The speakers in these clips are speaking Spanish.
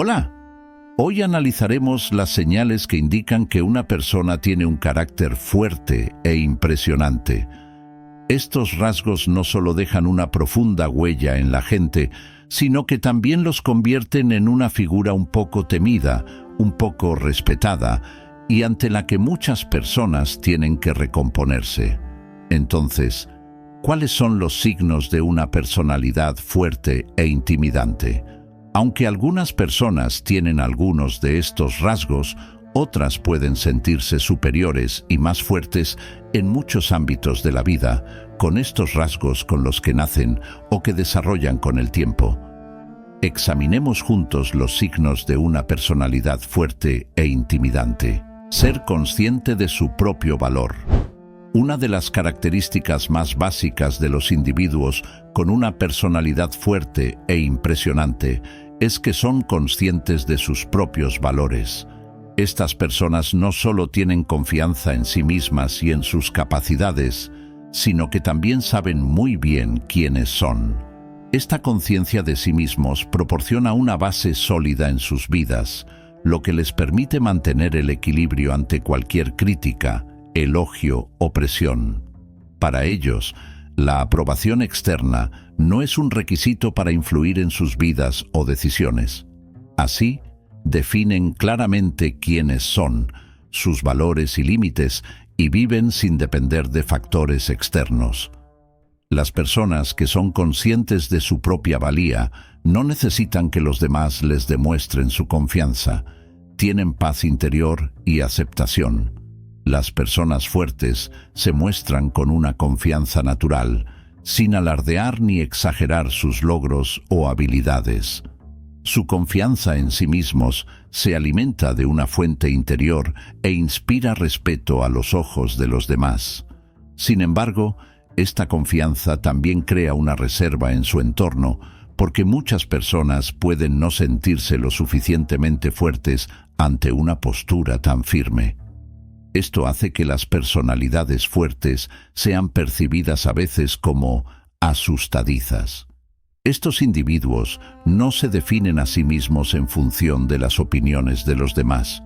Hola. Hoy analizaremos las señales que indican que una persona tiene un carácter fuerte e impresionante. Estos rasgos no solo dejan una profunda huella en la gente, sino que también los convierten en una figura un poco temida, un poco respetada, y ante la que muchas personas tienen que recomponerse. Entonces, ¿cuáles son los signos de una personalidad fuerte e intimidante? Aunque algunas personas tienen algunos de estos rasgos, otras pueden sentirse superiores y más fuertes en muchos ámbitos de la vida, con estos rasgos con los que nacen o que desarrollan con el tiempo. Examinemos juntos los signos de una personalidad fuerte e intimidante. Ser consciente de su propio valor. Una de las características más básicas de los individuos con una personalidad fuerte e impresionante es que son conscientes de sus propios valores. Estas personas no solo tienen confianza en sí mismas y en sus capacidades, sino que también saben muy bien quiénes son. Esta conciencia de sí mismos proporciona una base sólida en sus vidas, lo que les permite mantener el equilibrio ante cualquier crítica, elogio o presión. Para ellos, la aprobación externa no es un requisito para influir en sus vidas o decisiones. Así, definen claramente quiénes son, sus valores y límites, y viven sin depender de factores externos. Las personas que son conscientes de su propia valía no necesitan que los demás les demuestren su confianza. Tienen paz interior y aceptación. Las personas fuertes se muestran con una confianza natural, sin alardear ni exagerar sus logros o habilidades. Su confianza en sí mismos se alimenta de una fuente interior e inspira respeto a los ojos de los demás. Sin embargo, esta confianza también crea una reserva en su entorno, porque muchas personas pueden no sentirse lo suficientemente fuertes ante una postura tan firme. Esto hace que las personalidades fuertes sean percibidas a veces como asustadizas. Estos individuos no se definen a sí mismos en función de las opiniones de los demás.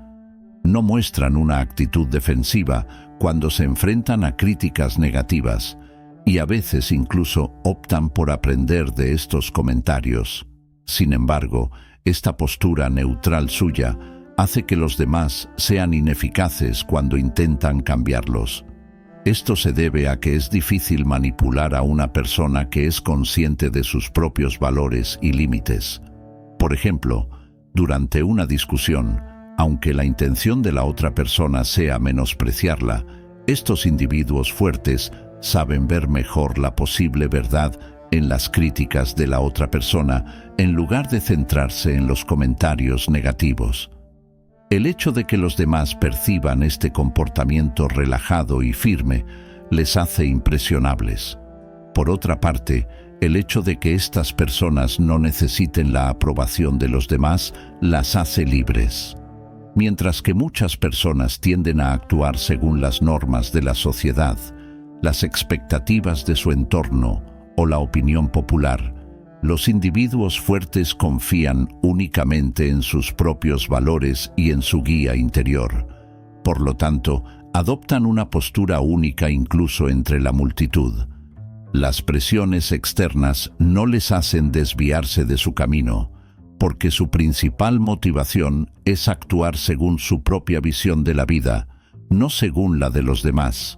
No muestran una actitud defensiva cuando se enfrentan a críticas negativas, y a veces incluso optan por aprender de estos comentarios. Sin embargo, esta postura neutral suya hace que los demás sean ineficaces cuando intentan cambiarlos. Esto se debe a que es difícil manipular a una persona que es consciente de sus propios valores y límites. Por ejemplo, durante una discusión, aunque la intención de la otra persona sea menospreciarla, estos individuos fuertes saben ver mejor la posible verdad en las críticas de la otra persona en lugar de centrarse en los comentarios negativos. El hecho de que los demás perciban este comportamiento relajado y firme les hace impresionables. Por otra parte, el hecho de que estas personas no necesiten la aprobación de los demás las hace libres. Mientras que muchas personas tienden a actuar según las normas de la sociedad, las expectativas de su entorno o la opinión popular, los individuos fuertes confían únicamente en sus propios valores y en su guía interior. Por lo tanto, adoptan una postura única incluso entre la multitud. Las presiones externas no les hacen desviarse de su camino, porque su principal motivación es actuar según su propia visión de la vida, no según la de los demás.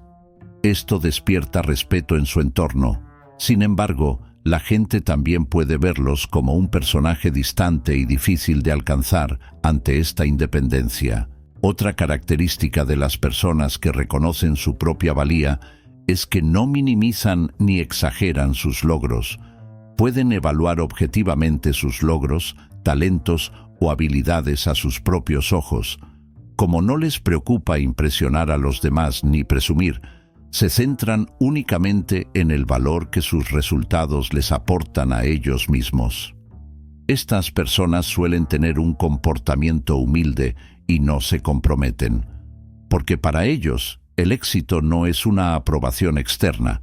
Esto despierta respeto en su entorno. Sin embargo, la gente también puede verlos como un personaje distante y difícil de alcanzar ante esta independencia. Otra característica de las personas que reconocen su propia valía es que no minimizan ni exageran sus logros. Pueden evaluar objetivamente sus logros, talentos o habilidades a sus propios ojos. Como no les preocupa impresionar a los demás ni presumir, se centran únicamente en el valor que sus resultados les aportan a ellos mismos. Estas personas suelen tener un comportamiento humilde y no se comprometen, porque para ellos el éxito no es una aprobación externa,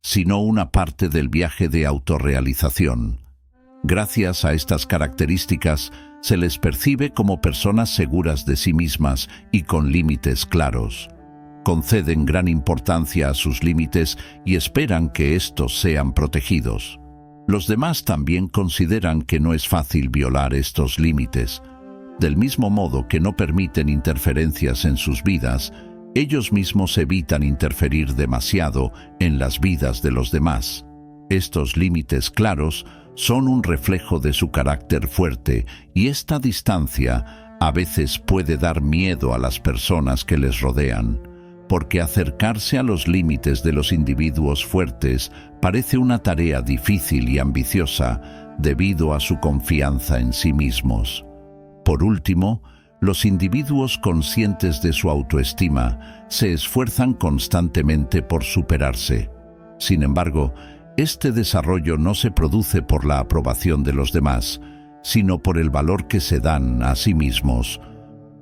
sino una parte del viaje de autorrealización. Gracias a estas características, Se les percibe como personas seguras de sí mismas y con límites claros. Conceden gran importancia a sus límites y esperan que estos sean protegidos. Los demás también consideran que no es fácil violar estos límites. Del mismo modo que no permiten interferencias en sus vidas, ellos mismos evitan interferir demasiado en las vidas de los demás. Estos límites claros son un reflejo de su carácter fuerte y esta distancia a veces puede dar miedo a las personas que les rodean, porque acercarse a los límites de los individuos fuertes parece una tarea difícil y ambiciosa debido a su confianza en sí mismos. Por último, los individuos conscientes de su autoestima se esfuerzan constantemente por superarse. Sin embargo, este desarrollo no se produce por la aprobación de los demás, sino por el valor que se dan a sí mismos.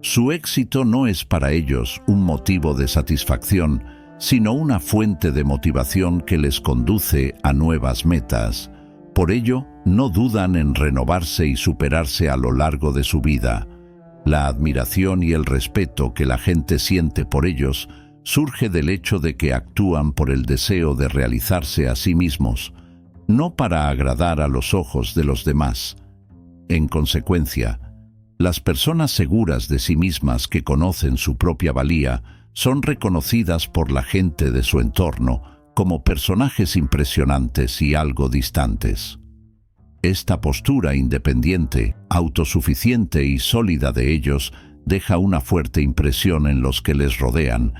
Su éxito no es para ellos un motivo de satisfacción, sino una fuente de motivación que les conduce a nuevas metas. Por ello, no dudan en renovarse y superarse a lo largo de su vida. La admiración y el respeto que la gente siente por ellos surge del hecho de que actúan por el deseo de realizarse a sí mismos, no para agradar a los ojos de los demás. En consecuencia, las personas seguras de sí mismas que conocen su propia valía son reconocidas por la gente de su entorno como personajes impresionantes y algo distantes. Esta postura independiente, autosuficiente y sólida de ellos deja una fuerte impresión en los que les rodean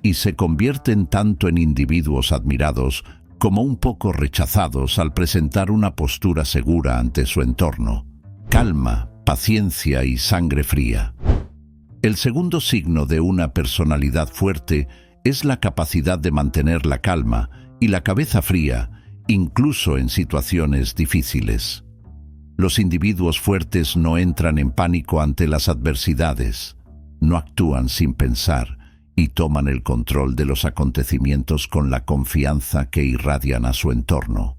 y se convierten tanto en individuos admirados como un poco rechazados al presentar una postura segura ante su entorno. Calma, paciencia y sangre fría. El segundo signo de una personalidad fuerte es la capacidad de mantener la calma y la cabeza fría, incluso en situaciones difíciles. Los individuos fuertes no entran en pánico ante las adversidades, no actúan sin pensar y toman el control de los acontecimientos con la confianza que irradian a su entorno.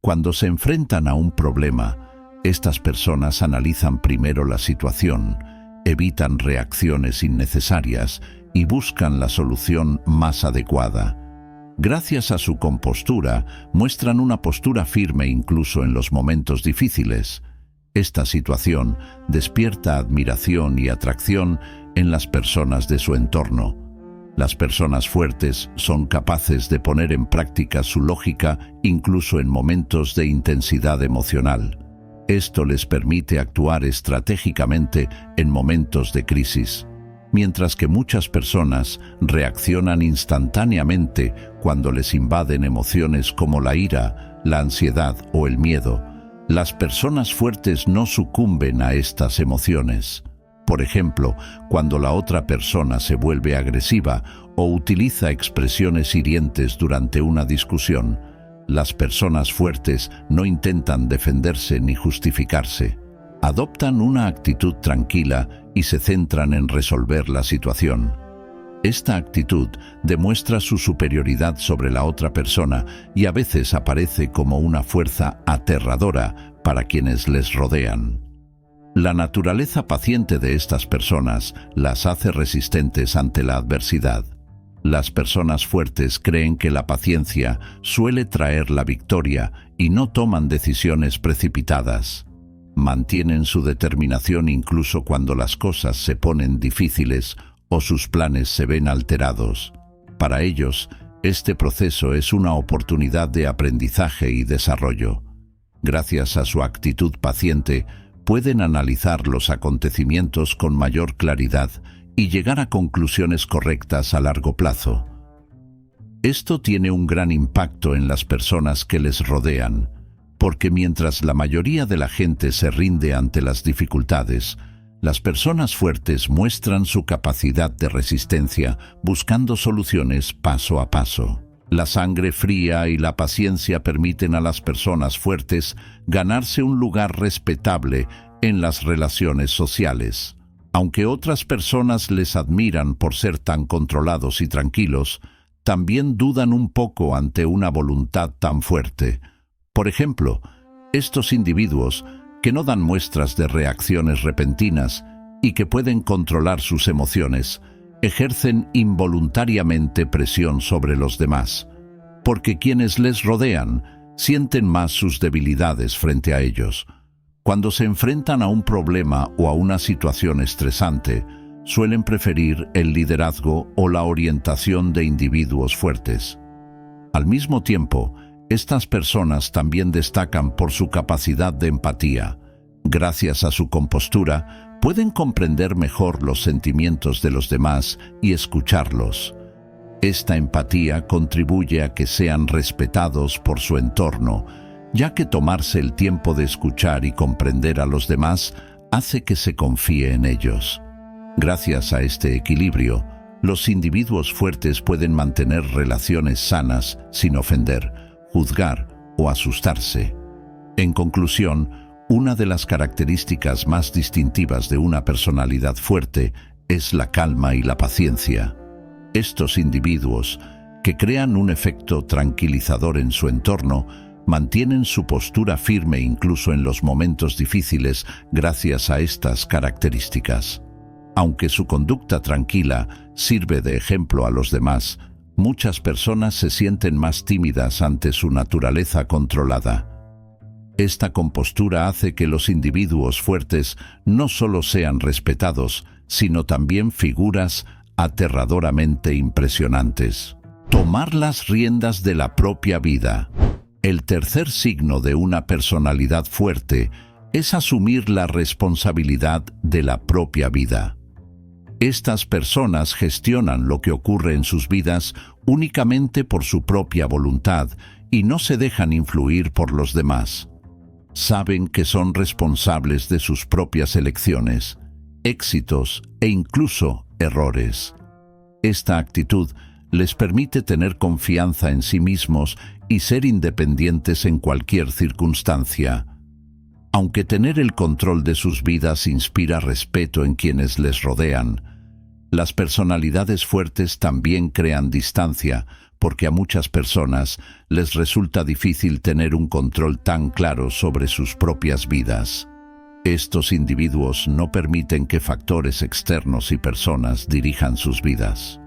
Cuando se enfrentan a un problema, estas personas analizan primero la situación, evitan reacciones innecesarias y buscan la solución más adecuada. Gracias a su compostura, muestran una postura firme incluso en los momentos difíciles. Esta situación despierta admiración y atracción en las personas de su entorno. Las personas fuertes son capaces de poner en práctica su lógica incluso en momentos de intensidad emocional. Esto les permite actuar estratégicamente en momentos de crisis, mientras que muchas personas reaccionan instantáneamente cuando les invaden emociones como la ira, la ansiedad o el miedo. Las personas fuertes no sucumben a estas emociones. Por ejemplo, cuando la otra persona se vuelve agresiva o utiliza expresiones hirientes durante una discusión, las personas fuertes no intentan defenderse ni justificarse. Adoptan una actitud tranquila y se centran en resolver la situación. Esta actitud demuestra su superioridad sobre la otra persona y a veces aparece como una fuerza aterradora para quienes les rodean. La naturaleza paciente de estas personas las hace resistentes ante la adversidad. Las personas fuertes creen que la paciencia suele traer la victoria y no toman decisiones precipitadas. Mantienen su determinación incluso cuando las cosas se ponen difíciles o sus planes se ven alterados. Para ellos, este proceso es una oportunidad de aprendizaje y desarrollo. Gracias a su actitud paciente, pueden analizar los acontecimientos con mayor claridad y llegar a conclusiones correctas a largo plazo. Esto tiene un gran impacto en las personas que les rodean, porque mientras la mayoría de la gente se rinde ante las dificultades, las personas fuertes muestran su capacidad de resistencia buscando soluciones paso a paso. La sangre fría y la paciencia permiten a las personas fuertes ganarse un lugar respetable en las relaciones sociales. Aunque otras personas les admiran por ser tan controlados y tranquilos, también dudan un poco ante una voluntad tan fuerte. Por ejemplo, estos individuos, que no dan muestras de reacciones repentinas y que pueden controlar sus emociones, ejercen involuntariamente presión sobre los demás, porque quienes les rodean sienten más sus debilidades frente a ellos. Cuando se enfrentan a un problema o a una situación estresante, suelen preferir el liderazgo o la orientación de individuos fuertes. Al mismo tiempo, estas personas también destacan por su capacidad de empatía. Gracias a su compostura, pueden comprender mejor los sentimientos de los demás y escucharlos. Esta empatía contribuye a que sean respetados por su entorno, ya que tomarse el tiempo de escuchar y comprender a los demás hace que se confíe en ellos. Gracias a este equilibrio, los individuos fuertes pueden mantener relaciones sanas sin ofender, juzgar o asustarse. En conclusión, una de las características más distintivas de una personalidad fuerte es la calma y la paciencia. Estos individuos, que crean un efecto tranquilizador en su entorno, mantienen su postura firme incluso en los momentos difíciles gracias a estas características. Aunque su conducta tranquila sirve de ejemplo a los demás, muchas personas se sienten más tímidas ante su naturaleza controlada. Esta compostura hace que los individuos fuertes no solo sean respetados, sino también figuras aterradoramente impresionantes. Tomar las riendas de la propia vida. El tercer signo de una personalidad fuerte es asumir la responsabilidad de la propia vida. Estas personas gestionan lo que ocurre en sus vidas únicamente por su propia voluntad y no se dejan influir por los demás. Saben que son responsables de sus propias elecciones, éxitos e incluso errores. Esta actitud les permite tener confianza en sí mismos y ser independientes en cualquier circunstancia. Aunque tener el control de sus vidas inspira respeto en quienes les rodean, las personalidades fuertes también crean distancia, porque a muchas personas les resulta difícil tener un control tan claro sobre sus propias vidas. Estos individuos no permiten que factores externos y personas dirijan sus vidas.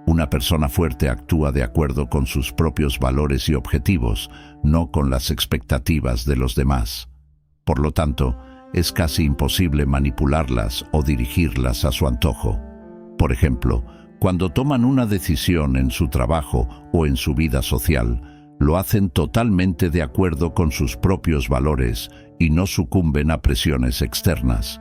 Una persona fuerte actúa de acuerdo con sus propios valores y objetivos, no con las expectativas de los demás. Por lo tanto, es casi imposible manipularlas o dirigirlas a su antojo. Por ejemplo, cuando toman una decisión en su trabajo o en su vida social, lo hacen totalmente de acuerdo con sus propios valores y no sucumben a presiones externas.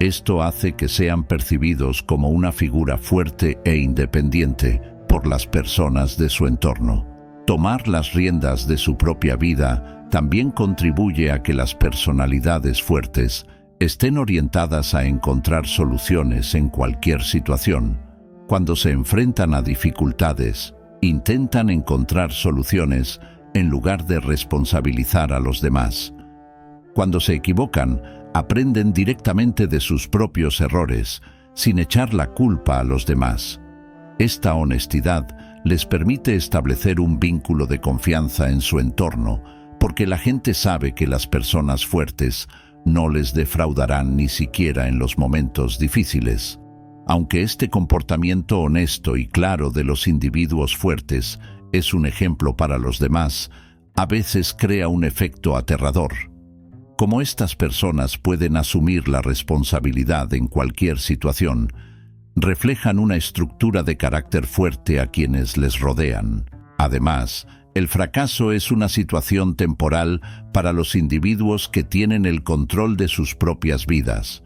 Esto hace que sean percibidos como una figura fuerte e independiente por las personas de su entorno. Tomar las riendas de su propia vida también contribuye a que las personalidades fuertes estén orientadas a encontrar soluciones en cualquier situación. Cuando se enfrentan a dificultades, intentan encontrar soluciones en lugar de responsabilizar a los demás. Cuando se equivocan, aprenden directamente de sus propios errores, sin echar la culpa a los demás. Esta honestidad les permite establecer un vínculo de confianza en su entorno, porque la gente sabe que las personas fuertes no les defraudarán ni siquiera en los momentos difíciles. Aunque este comportamiento honesto y claro de los individuos fuertes es un ejemplo para los demás, a veces crea un efecto aterrador. Como estas personas pueden asumir la responsabilidad en cualquier situación, reflejan una estructura de carácter fuerte a quienes les rodean. Además, el fracaso es una situación temporal para los individuos que tienen el control de sus propias vidas.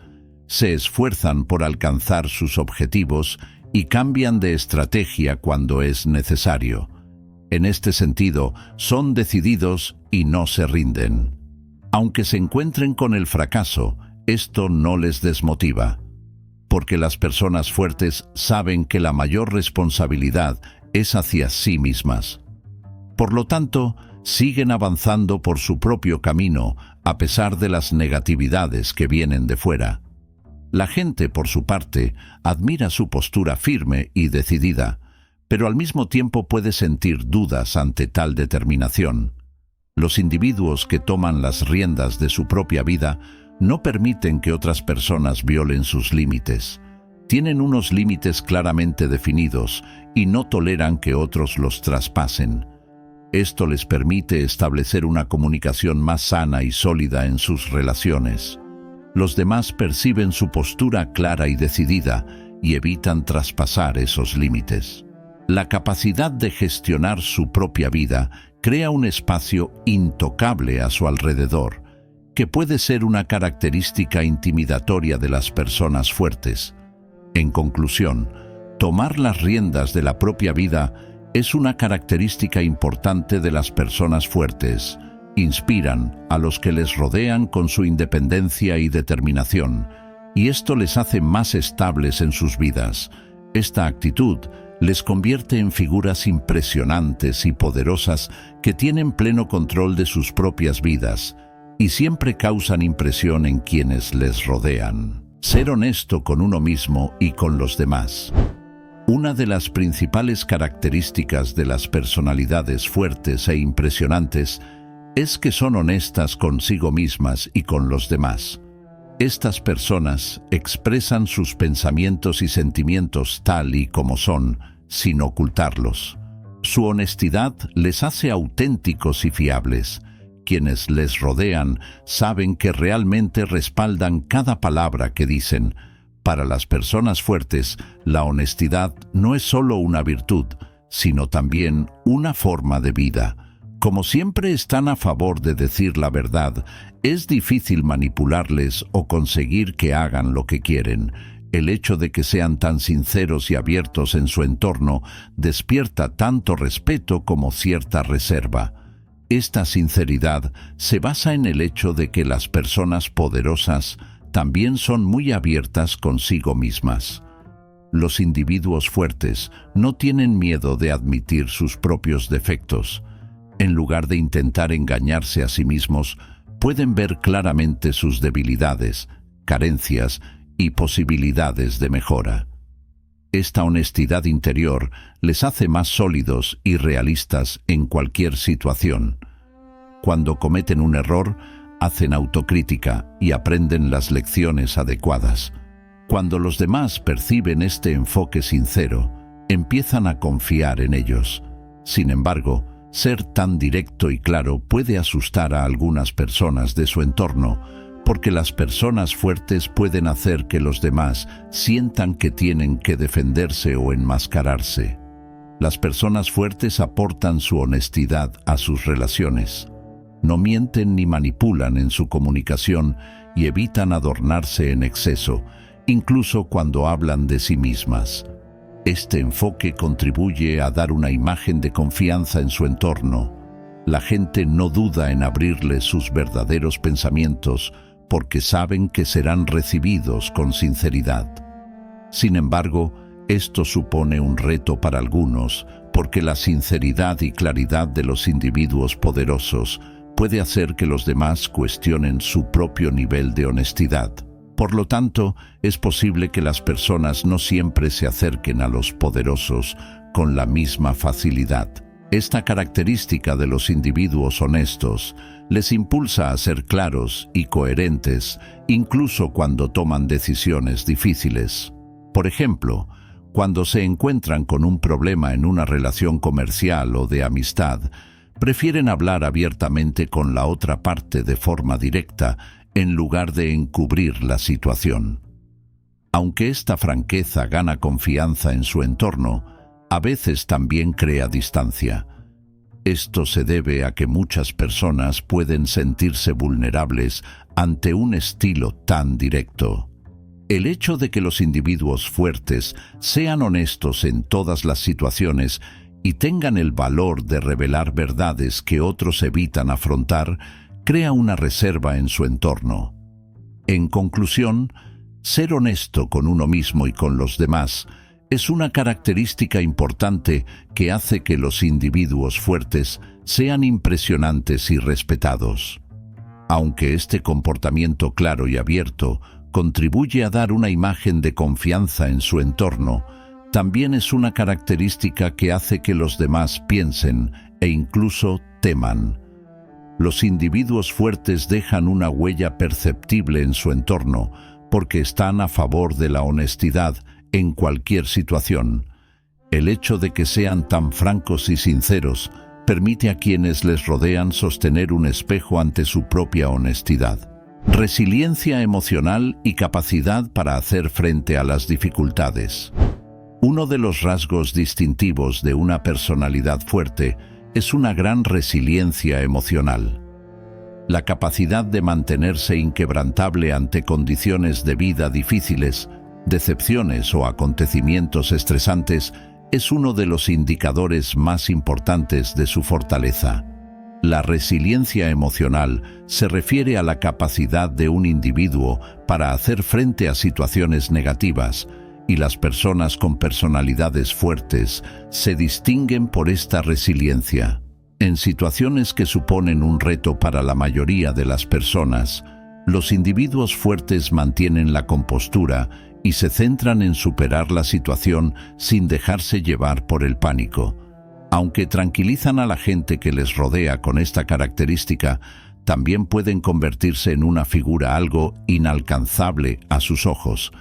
Se esfuerzan por alcanzar sus objetivos y cambian de estrategia cuando es necesario. En este sentido, son decididos y no se rinden. Aunque se encuentren con el fracaso, esto no les desmotiva, porque las personas fuertes saben que la mayor responsabilidad es hacia sí mismas. Por lo tanto, siguen avanzando por su propio camino a pesar de las negatividades que vienen de fuera. La gente, por su parte, admira su postura firme y decidida, pero al mismo tiempo puede sentir dudas ante tal determinación. Los individuos que toman las riendas de su propia vida no permiten que otras personas violen sus límites. Tienen unos límites claramente definidos y no toleran que otros los traspasen. Esto les permite establecer una comunicación más sana y sólida en sus relaciones. Los demás perciben su postura clara y decidida y evitan traspasar esos límites. La capacidad de gestionar su propia vida crea un espacio intocable a su alrededor, que puede ser una característica intimidatoria de las personas fuertes. En conclusión, tomar las riendas de la propia vida es una característica importante de las personas fuertes. Inspiran a los que les rodean con su independencia y determinación, y esto les hace más estables en sus vidas. Esta actitud les convierte en figuras impresionantes y poderosas que tienen pleno control de sus propias vidas y siempre causan impresión en quienes les rodean. Ser honesto con uno mismo y con los demás. Una de las principales características de las personalidades fuertes e impresionantes es que son honestas consigo mismas y con los demás. Estas personas expresan sus pensamientos y sentimientos tal y como son, sin ocultarlos. Su honestidad les hace auténticos y fiables. Quienes les rodean saben que realmente respaldan cada palabra que dicen. Para las personas fuertes, la honestidad no es solo una virtud, sino también una forma de vida. Como siempre están a favor de decir la verdad, es difícil manipularles o conseguir que hagan lo que quieren. El hecho de que sean tan sinceros y abiertos en su entorno despierta tanto respeto como cierta reserva. Esta sinceridad se basa en el hecho de que las personas poderosas también son muy abiertas consigo mismas. Los individuos fuertes no tienen miedo de admitir sus propios defectos. En lugar de intentar engañarse a sí mismos, pueden ver claramente sus debilidades, carencias y posibilidades de mejora. Esta honestidad interior les hace más sólidos y realistas en cualquier situación. Cuando cometen un error, hacen autocrítica y aprenden las lecciones adecuadas. Cuando los demás perciben este enfoque sincero, empiezan a confiar en ellos. Sin embargo, ser tan directo y claro puede asustar a algunas personas de su entorno, porque las personas fuertes pueden hacer que los demás sientan que tienen que defenderse o enmascararse. Las personas fuertes aportan su honestidad a sus relaciones. No mienten ni manipulan en su comunicación y evitan adornarse en exceso, incluso cuando hablan de sí mismas. Este enfoque contribuye a dar una imagen de confianza en su entorno. La gente no duda en abrirles sus verdaderos pensamientos porque saben que serán recibidos con sinceridad. Sin embargo, esto supone un reto para algunos, porque la sinceridad y claridad de los individuos poderosos puede hacer que los demás cuestionen su propio nivel de honestidad. Por lo tanto, es posible que las personas no siempre se acerquen a los poderosos con la misma facilidad. Esta característica de los individuos honestos les impulsa a ser claros y coherentes, incluso cuando toman decisiones difíciles. Por ejemplo, cuando se encuentran con un problema en una relación comercial o de amistad, prefieren hablar abiertamente con la otra parte de forma directa, en lugar de encubrir la situación. Aunque esta franqueza gana confianza en su entorno, a veces también crea distancia. Esto se debe a que muchas personas pueden sentirse vulnerables ante un estilo tan directo. El hecho de que los individuos fuertes sean honestos en todas las situaciones y tengan el valor de revelar verdades que otros evitan afrontar, crea una reserva en su entorno. En conclusión, ser honesto con uno mismo y con los demás es una característica importante que hace que los individuos fuertes sean impresionantes y respetados. Aunque este comportamiento claro y abierto contribuye a dar una imagen de confianza en su entorno, también es una característica que hace que los demás piensen e incluso teman. Los individuos fuertes dejan una huella perceptible en su entorno porque están a favor de la honestidad en cualquier situación. El hecho de que sean tan francos y sinceros permite a quienes les rodean sostener un espejo ante su propia honestidad. Resiliencia emocional y capacidad para hacer frente a las dificultades. Uno de los rasgos distintivos de una personalidad fuerte es una gran resiliencia emocional. La capacidad de mantenerse inquebrantable ante condiciones de vida difíciles, decepciones o acontecimientos estresantes es uno de los indicadores más importantes de su fortaleza. La resiliencia emocional se refiere a la capacidad de un individuo para hacer frente a situaciones negativas, y las personas con personalidades fuertes se distinguen por esta resiliencia. En situaciones que suponen un reto para la mayoría de las personas, los individuos fuertes mantienen la compostura y se centran en superar la situación sin dejarse llevar por el pánico. Aunque tranquilizan a la gente que les rodea con esta característica, también pueden convertirse en una figura algo inalcanzable a sus ojos.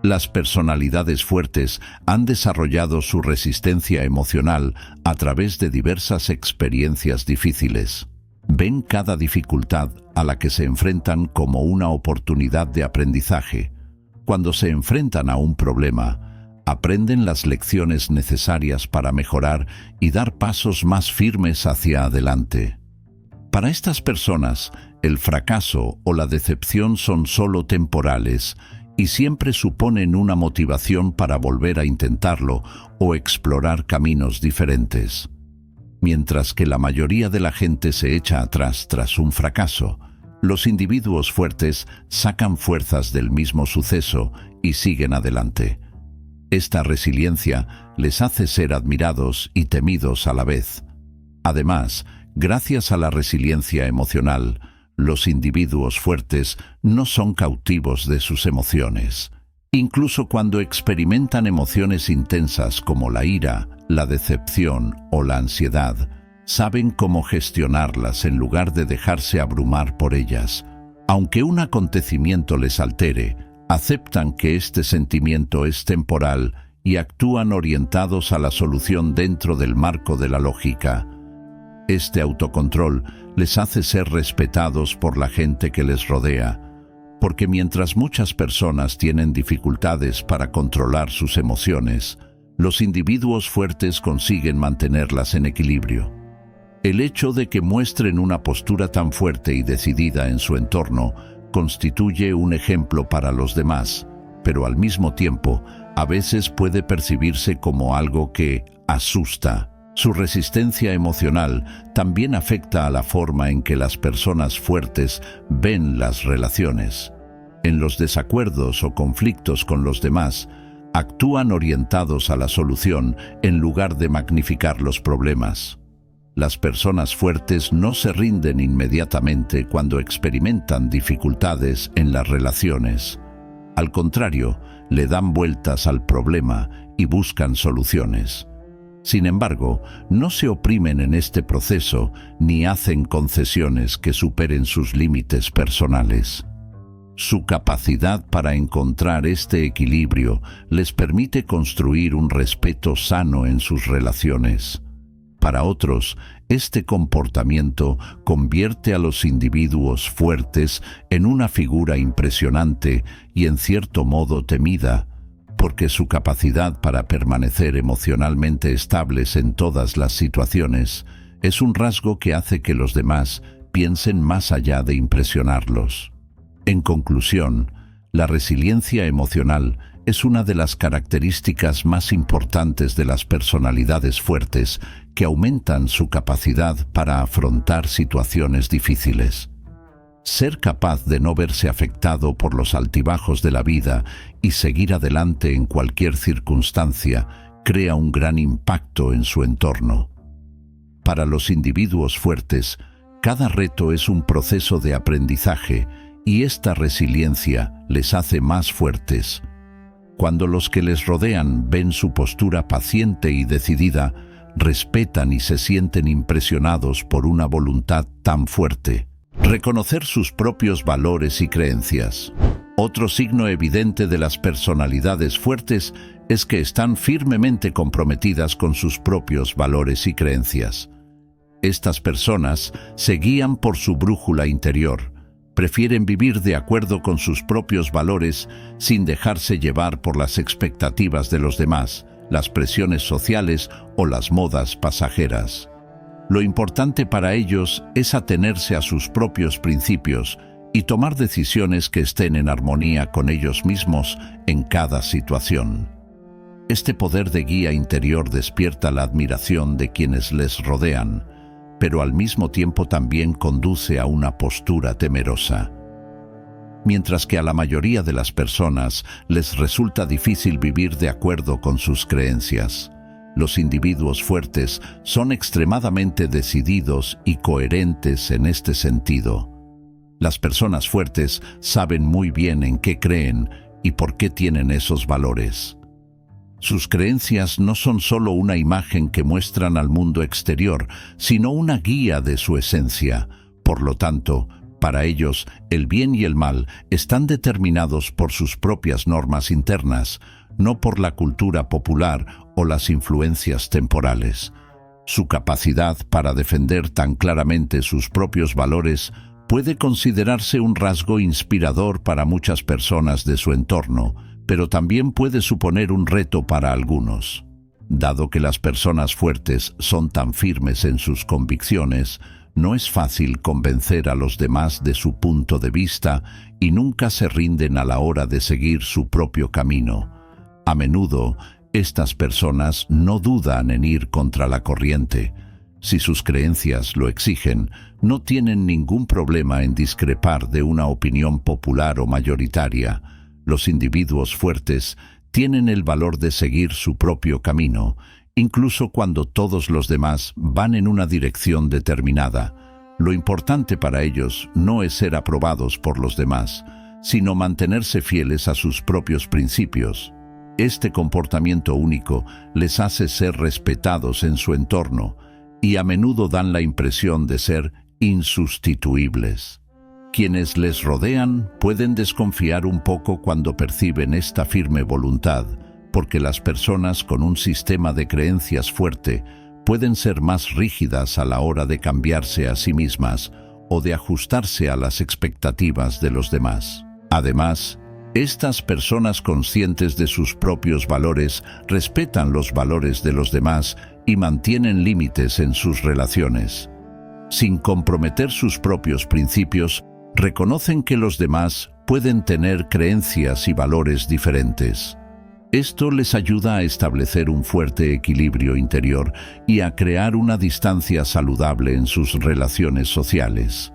Las personalidades fuertes han desarrollado su resistencia emocional a través de diversas experiencias difíciles. Ven cada dificultad a la que se enfrentan como una oportunidad de aprendizaje. Cuando se enfrentan a un problema, aprenden las lecciones necesarias para mejorar y dar pasos más firmes hacia adelante. Para estas personas, el fracaso o la decepción son solo temporales y siempre suponen una motivación para volver a intentarlo o explorar caminos diferentes. Mientras que la mayoría de la gente se echa atrás tras un fracaso, los individuos fuertes sacan fuerzas del mismo suceso y siguen adelante. Esta resiliencia les hace ser admirados y temidos a la vez. Además, gracias a la resiliencia emocional, los individuos fuertes no son cautivos de sus emociones. Incluso cuando experimentan emociones intensas como la ira, la decepción o la ansiedad, saben cómo gestionarlas en lugar de dejarse abrumar por ellas. Aunque un acontecimiento les altere, aceptan que este sentimiento es temporal y actúan orientados a la solución dentro del marco de la lógica. Este autocontrol les hace ser respetados por la gente que les rodea, porque mientras muchas personas tienen dificultades para controlar sus emociones, los individuos fuertes consiguen mantenerlas en equilibrio. El hecho de que muestren una postura tan fuerte y decidida en su entorno constituye un ejemplo para los demás, pero al mismo tiempo, a veces puede percibirse como algo que asusta. Su resistencia emocional también afecta a la forma en que las personas fuertes ven las relaciones. En los desacuerdos o conflictos con los demás, actúan orientados a la solución en lugar de magnificar los problemas. Las personas fuertes no se rinden inmediatamente cuando experimentan dificultades en las relaciones. Al contrario, le dan vueltas al problema y buscan soluciones. Sin embargo, no se oprimen en este proceso ni hacen concesiones que superen sus límites personales. Su capacidad para encontrar este equilibrio les permite construir un respeto sano en sus relaciones. Para otros, este comportamiento convierte a los individuos fuertes en una figura impresionante y en cierto modo temida, porque su capacidad para permanecer emocionalmente estables en todas las situaciones es un rasgo que hace que los demás piensen más allá de impresionarlos. En conclusión, la resiliencia emocional es una de las características más importantes de las personalidades fuertes que aumentan su capacidad para afrontar situaciones difíciles. Ser capaz de no verse afectado por los altibajos de la vida y seguir adelante en cualquier circunstancia crea un gran impacto en su entorno. Para los individuos fuertes, cada reto es un proceso de aprendizaje y esta resiliencia les hace más fuertes. Cuando los que les rodean ven su postura paciente y decidida, respetan y se sienten impresionados por una voluntad tan fuerte. Reconocer sus propios valores y creencias. Otro signo evidente de las personalidades fuertes es que están firmemente comprometidas con sus propios valores y creencias. Estas personas se guían por su brújula interior. Prefieren vivir de acuerdo con sus propios valores sin dejarse llevar por las expectativas de los demás, las presiones sociales o las modas pasajeras. Lo importante para ellos es atenerse a sus propios principios y tomar decisiones que estén en armonía con ellos mismos en cada situación. Este poder de guía interior despierta la admiración de quienes les rodean, pero al mismo tiempo también conduce a una postura temerosa. Mientras que a la mayoría de las personas les resulta difícil vivir de acuerdo con sus creencias, los individuos fuertes son extremadamente decididos y coherentes en este sentido. Las personas fuertes saben muy bien en qué creen y por qué tienen esos valores. Sus creencias no son solo una imagen que muestran al mundo exterior, sino una guía de su esencia. Por lo tanto, para ellos, el bien y el mal están determinados por sus propias normas internas, no por la cultura popular o las influencias temporales. Su capacidad para defender tan claramente sus propios valores puede considerarse un rasgo inspirador para muchas personas de su entorno, pero también puede suponer un reto para algunos. Dado que las personas fuertes son tan firmes en sus convicciones, no es fácil convencer a los demás de su punto de vista y nunca se rinden a la hora de seguir su propio camino. A menudo, estas personas no dudan en ir contra la corriente. Si sus creencias lo exigen, no tienen ningún problema en discrepar de una opinión popular o mayoritaria. Los individuos fuertes tienen el valor de seguir su propio camino, incluso cuando todos los demás van en una dirección determinada. Lo importante para ellos no es ser aprobados por los demás, sino mantenerse fieles a sus propios principios. Este comportamiento único les hace ser respetados en su entorno y a menudo dan la impresión de ser insustituibles. Quienes les rodean pueden desconfiar un poco cuando perciben esta firme voluntad, porque las personas con un sistema de creencias fuerte pueden ser más rígidas a la hora de cambiarse a sí mismas o de ajustarse a las expectativas de los demás. Además, estas personas conscientes de sus propios valores respetan los valores de los demás y mantienen límites en sus relaciones. Sin comprometer sus propios principios, reconocen que los demás pueden tener creencias y valores diferentes. Esto les ayuda a establecer un fuerte equilibrio interior y a crear una distancia saludable en sus relaciones sociales.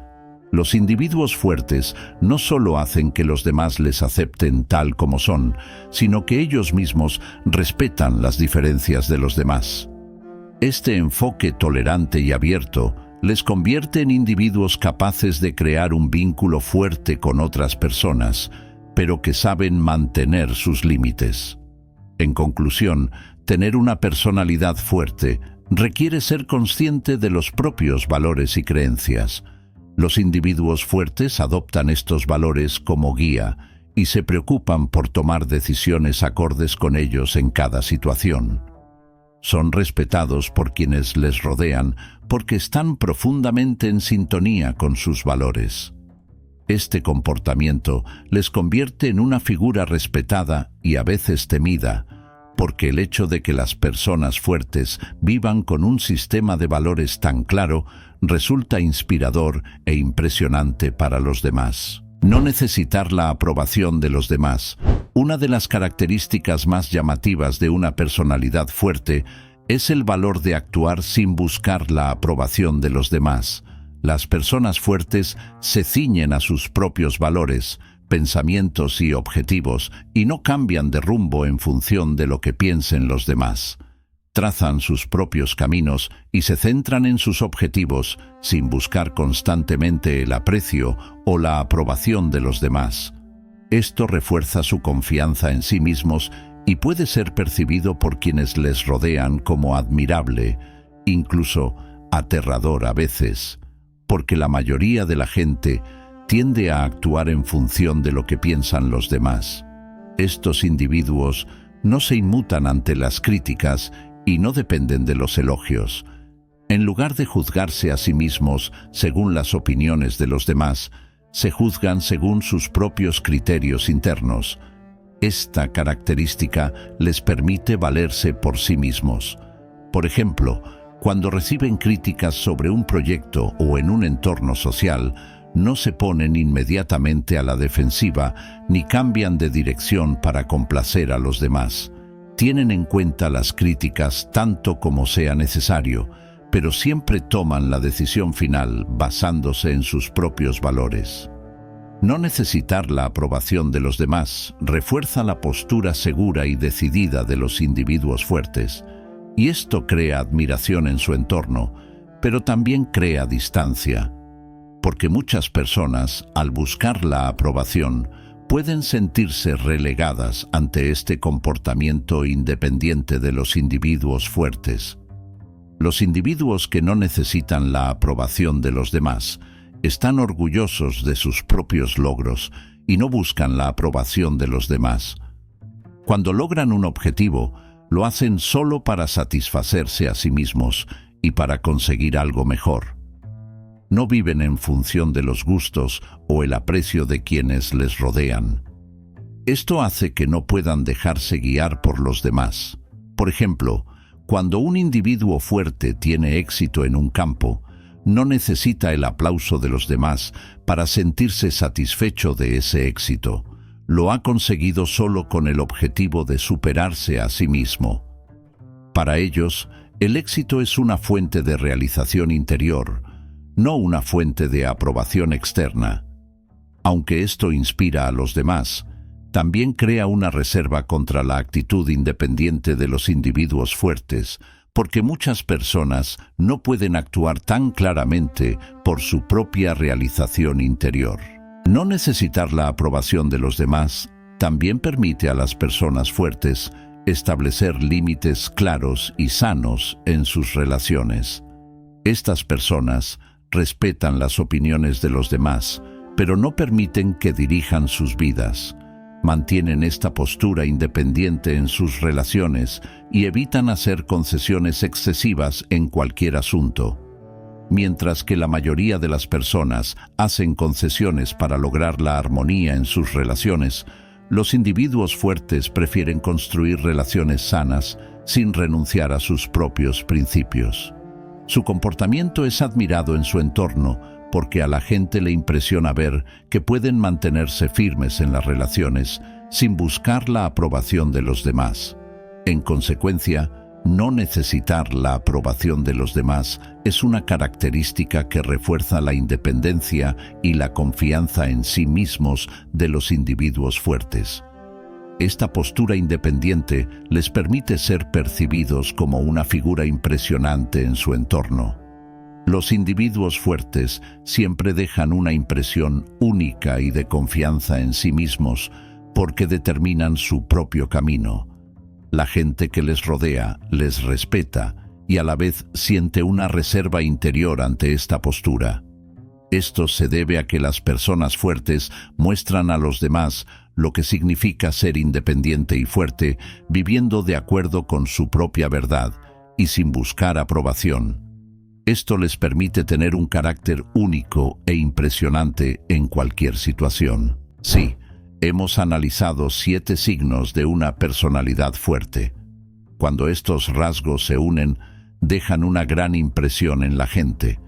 Los individuos fuertes no solo hacen que los demás les acepten tal como son, sino que ellos mismos respetan las diferencias de los demás. Este enfoque tolerante y abierto les convierte en individuos capaces de crear un vínculo fuerte con otras personas, pero que saben mantener sus límites. En conclusión, tener una personalidad fuerte requiere ser consciente de los propios valores y creencias. Los individuos fuertes adoptan estos valores como guía y se preocupan por tomar decisiones acordes con ellos en cada situación. Son respetados por quienes les rodean porque están profundamente en sintonía con sus valores. Este comportamiento les convierte en una figura respetada y a veces temida, porque el hecho de que las personas fuertes vivan con un sistema de valores tan claro resulta inspirador e impresionante para los demás. No necesitar la aprobación de los demás. Una de las características más llamativas de una personalidad fuerte es el valor de actuar sin buscar la aprobación de los demás. Las personas fuertes se ciñen a sus propios valores, pensamientos y objetivos y no cambian de rumbo en función de lo que piensen los demás. Trazan sus propios caminos y se centran en sus objetivos sin buscar constantemente el aprecio o la aprobación de los demás. Esto refuerza su confianza en sí mismos y puede ser percibido por quienes les rodean como admirable, incluso aterrador a veces, porque la mayoría de la gente tiende a actuar en función de lo que piensan los demás. Estos individuos no se inmutan ante las críticas y no dependen de los elogios. En lugar de juzgarse a sí mismos según las opiniones de los demás, se juzgan según sus propios criterios internos. Esta característica les permite valerse por sí mismos. Por ejemplo, cuando reciben críticas sobre un proyecto o en un entorno social, no se ponen inmediatamente a la defensiva ni cambian de dirección para complacer a los demás. Tienen en cuenta las críticas tanto como sea necesario, pero siempre toman la decisión final basándose en sus propios valores. No necesitar la aprobación de los demás refuerza la postura segura y decidida de los individuos fuertes, y esto crea admiración en su entorno, pero también crea distancia, porque muchas personas, al buscar la aprobación, pueden sentirse relegadas ante este comportamiento independiente de los individuos fuertes. Los individuos que no necesitan la aprobación de los demás están orgullosos de sus propios logros y no buscan la aprobación de los demás. Cuando logran un objetivo, lo hacen solo para satisfacerse a sí mismos y para conseguir algo mejor. No viven en función de los gustos o el aprecio de quienes les rodean. Esto hace que no puedan dejarse guiar por los demás. Por ejemplo, cuando un individuo fuerte tiene éxito en un campo, no necesita el aplauso de los demás para sentirse satisfecho de ese éxito. Lo ha conseguido solo con el objetivo de superarse a sí mismo. Para ellos, el éxito es una fuente de realización interior, no una fuente de aprobación externa. Aunque esto inspira a los demás, también crea una reserva contra la actitud independiente de los individuos fuertes, porque muchas personas no pueden actuar tan claramente por su propia realización interior. No necesitar la aprobación de los demás también permite a las personas fuertes establecer límites claros y sanos en sus relaciones. Estas personas respetan las opiniones de los demás, pero no permiten que dirijan sus vidas. Mantienen esta postura independiente en sus relaciones y evitan hacer concesiones excesivas en cualquier asunto. Mientras que la mayoría de las personas hacen concesiones para lograr la armonía en sus relaciones, los individuos fuertes prefieren construir relaciones sanas sin renunciar a sus propios principios. Su comportamiento es admirado en su entorno porque a la gente le impresiona ver que pueden mantenerse firmes en las relaciones sin buscar la aprobación de los demás. En consecuencia, no necesitar la aprobación de los demás es una característica que refuerza la independencia y la confianza en sí mismos de los individuos fuertes. Esta postura independiente les permite ser percibidos como una figura impresionante en su entorno. Los individuos fuertes siempre dejan una impresión única y de confianza en sí mismos porque determinan su propio camino. La gente que les rodea les respeta y a la vez siente una reserva interior ante esta postura. Esto se debe a que las personas fuertes muestran a los demás lo que significa ser independiente y fuerte, viviendo de acuerdo con su propia verdad y sin buscar aprobación. Esto les permite tener un carácter único e impresionante en cualquier situación. Sí, hemos analizado 7 signos de una personalidad fuerte. Cuando estos rasgos se unen, dejan una gran impresión en la gente.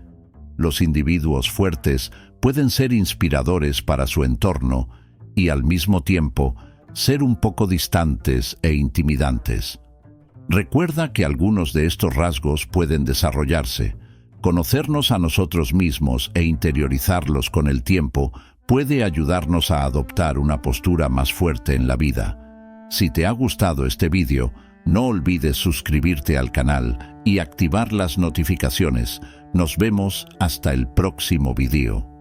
Los individuos fuertes pueden ser inspiradores para su entorno y al mismo tiempo ser un poco distantes e intimidantes. Recuerda que algunos de estos rasgos pueden desarrollarse. Conocernos a nosotros mismos e interiorizarlos con el tiempo puede ayudarnos a adoptar una postura más fuerte en la vida. Si te ha gustado este vídeo, no olvides suscribirte al canal y activar las notificaciones. Nos vemos hasta el próximo vídeo.